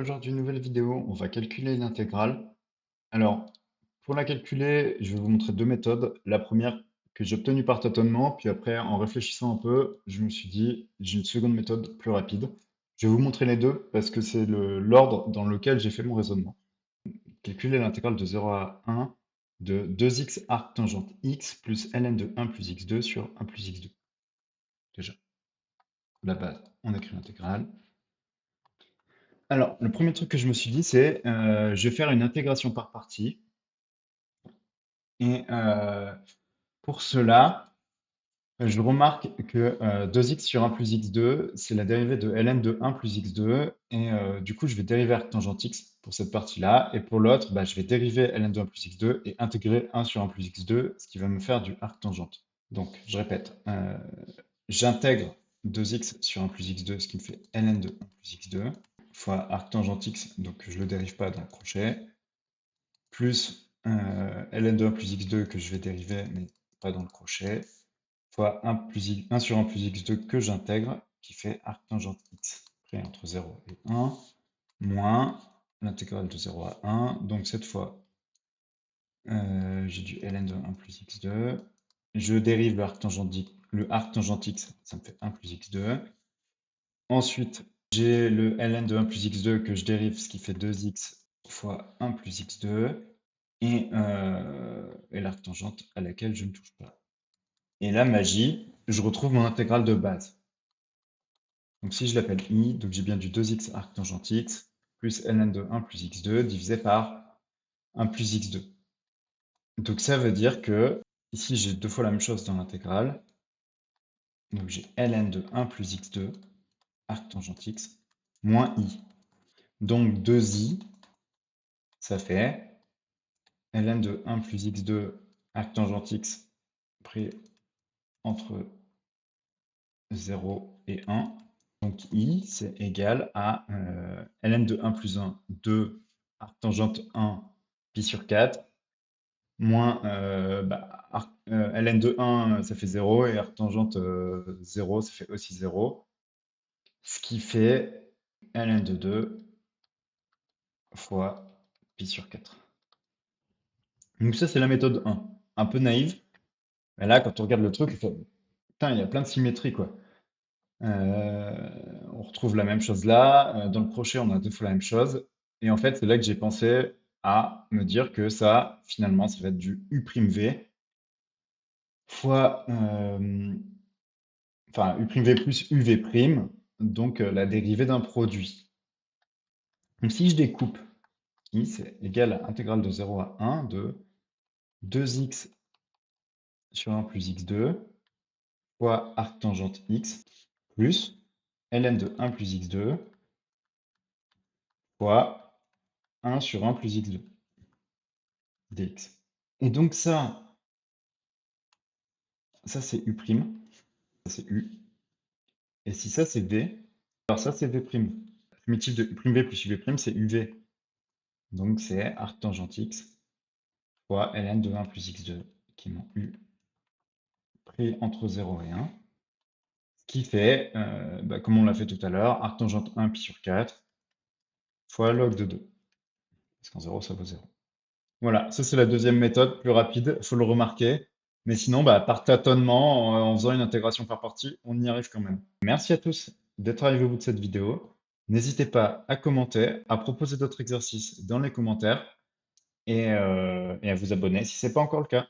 Aujourd'hui, nouvelle vidéo, on va calculer l'intégrale. Alors, pour la calculer, je vais vous montrer deux méthodes. La première que j'ai obtenue par tâtonnement, puis après, en réfléchissant un peu, je me suis dit, j'ai une seconde méthode plus rapide. Je vais vous montrer les deux parce que c'est l'ordre dans lequel j'ai fait mon raisonnement. Calculer l'intégrale de 0 à 1 de 2x arc tangente x plus ln de 1 plus x2 sur 1 plus x2. Déjà, la base, on écrit l'intégrale. Alors, le premier truc que je me suis dit, c'est je vais faire une intégration par partie. Et pour cela, je remarque que 2x sur 1 plus x2, c'est la dérivée de ln de 1 plus x2. Et du coup, je vais dériver arctangente x pour cette partie-là. Et pour l'autre, bah, je vais dériver ln de 1 plus x2 et intégrer 1 sur 1 plus x2, ce qui va me faire du arctangente. Donc, je répète, j'intègre 2x sur 1 plus x2, ce qui me fait ln de 1 plus x2, fois arctangente x, donc je ne le dérive pas dans le crochet, plus ln de 1 plus x2 que je vais dériver, mais pas dans le crochet, fois 1 sur 1 plus x2 que j'intègre, qui fait arctangente x, pris entre 0 et 1, moins l'intégrale de 0 à 1. Donc cette fois, j'ai du ln de 1 plus x2. Je dérive le arctangente x, ça me fait 1 plus x2. Ensuite, j'ai le ln de 1 plus x2 que je dérive, ce qui fait 2x fois 1 plus x2, et l'arctangente à laquelle je ne touche pas. Et là, magie, je retrouve mon intégrale de base. Donc si je l'appelle i, donc j'ai bien du 2x arctangente x plus ln de 1 plus x2 divisé par 1 plus x2. Donc ça veut dire que ici j'ai deux fois la même chose dans l'intégrale. Donc j'ai ln de 1 plus x2 arctangente x moins i. Donc 2i, ça fait ln de 1 plus x2 arctangente x pris entre 0 et 1. Donc i, c'est égal à ln de 1 plus 1, 2 arctangente 1 pi sur 4, moins ln de 1, ça fait 0, et arctangente 0, ça fait aussi 0. Ce qui fait ln de 2 fois pi sur 4. Donc ça, c'est la méthode 1. Un peu naïve, mais là, quand on regarde le truc, putain, il y a plein de symétries, quoi. On retrouve la même chose là. Dans le crochet, on a deux fois la même chose. Et en fait, c'est là que j'ai pensé à me dire que ça, finalement, ça va être du u'v fois, enfin, u'v plus uv', donc la dérivée d'un produit. Donc si je découpe, i, c'est égal à intégrale de 0 à 1 de 2x sur 1 plus x2 fois arctangente x plus ln de 1 plus x2 fois 1 sur 1 plus x2 dx. Et donc ça c'est u', ça c'est u. Et si ça c'est v, alors ça c'est v'. La primitive de u'v plus uv', c'est uv. Donc c'est arctangente x fois ln de 1 plus x2, qui est mon u, pris entre 0 et 1. Ce qui fait, comme on l'a fait tout à l'heure, arctangente 1 pi sur 4 fois log de 2. Parce qu'en 0, ça vaut 0. Voilà, ça c'est la deuxième méthode, plus rapide, il faut le remarquer. Mais sinon, par tâtonnement, en faisant une intégration par partie, on y arrive quand même. Merci à tous d'être arrivés au bout de cette vidéo. N'hésitez pas à commenter, à proposer d'autres exercices dans les commentaires et à vous abonner si ce n'est pas encore le cas.